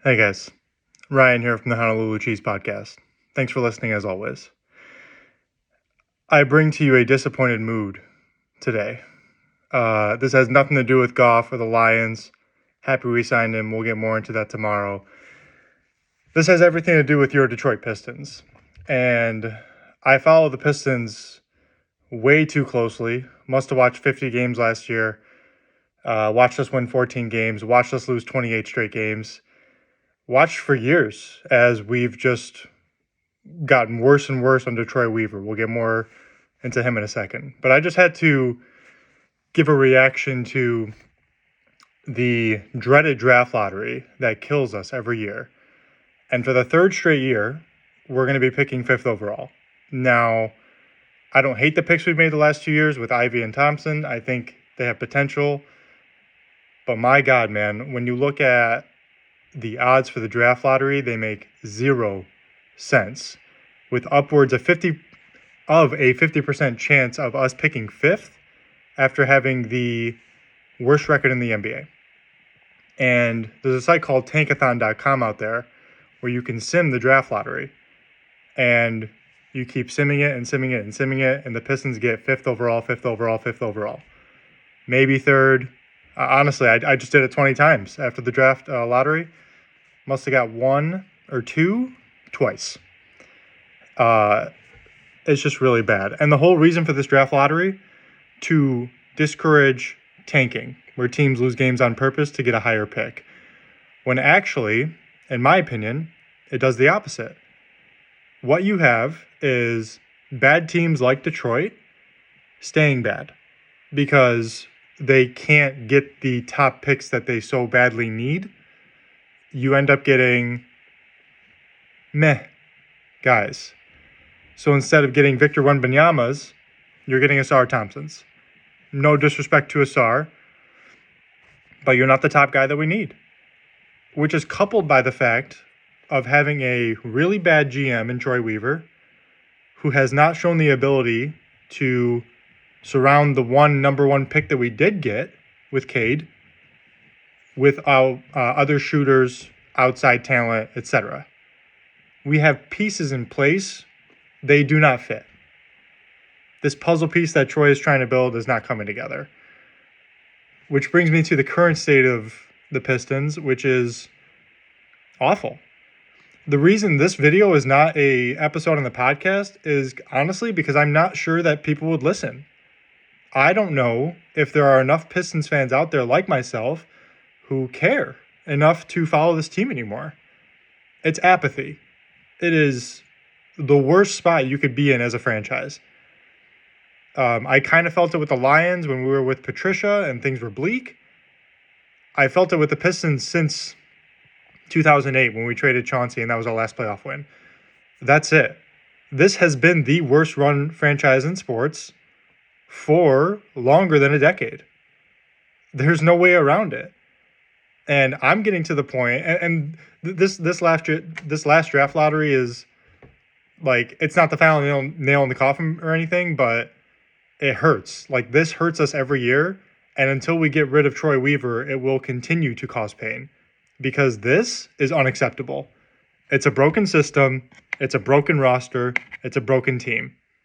Hey guys, Ryan here from the Honolulu Cheese Podcast. Thanks for listening as always. I bring to you a disappointed mood today. This has nothing to do with Goff or the Lions. Happy we signed him. We'll get more into that tomorrow. This has everything to do with your Detroit Pistons. And I follow the Pistons way too closely. Must have watched 50 games last year. Watched us win 14 games. Watched us lose 28 straight games. Watched for years as we've just gotten worse and worse under Troy Weaver. We'll get more into him in a second. But I just had to give a reaction to the dreaded draft lottery that kills us every year. And for the third straight year, we're going to be picking 5th overall. Now, I don't hate the picks we've made the last 2 years with Ivy and Thompson. I think they have potential. But my God, man, when you look at the odds for the draft lottery, they make 0 sense, with upwards of 50% chance of us picking 5th after having the worst record in the NBA. And there's a site called tankathon.com out there where you can sim the draft lottery, and you keep simming it and simming it and simming it, and the Pistons get 5th overall, 5th overall, 5th overall, maybe 3rd. Honestly, I just did it 20 times after the draft lottery. Must have got 1 or 2 twice. It's just really bad. And the whole reason for this draft lottery, to discourage tanking, where teams lose games on purpose to get a higher pick. When actually, in my opinion, it does the opposite. What you have is bad teams like Detroit staying bad because they can't get the top picks that they so badly need. You end up getting meh guys. So instead of getting Victor Wembanyama's, you're getting Asar Thompson's. No disrespect to Asar, but you're not the top guy that we need. Which is coupled by the fact of having a really bad GM in Troy Weaver, who has not shown the ability to surround the number one pick that we did get with Cade with other shooters, outside talent, etc. We have pieces in place. They do not fit. This puzzle piece that Troy is trying to build is not coming together. Which brings me to the current state of the Pistons, which is awful. The reason this video is not a episode on the podcast is honestly because I'm not sure that people would listen. I don't know if there are enough Pistons fans out there like myself who care enough to follow this team anymore. It's apathy. It is the worst spot you could be in as a franchise. I kind of felt it with the Lions when we were with Patricia and things were bleak. I felt it with the Pistons since 2008 when we traded Chauncey and that was our last playoff win. That's it. This has been the worst run franchise in sports for longer than a decade. There's no way around it. And I'm getting to the point, and this last draft lottery is like, it's not the final nail in the coffin or anything, but it hurts. Like, this hurts us every year, and until we get rid of Troy Weaver, it will continue to cause pain because this is unacceptable. It's a broken system, it's a broken roster, it's a broken team.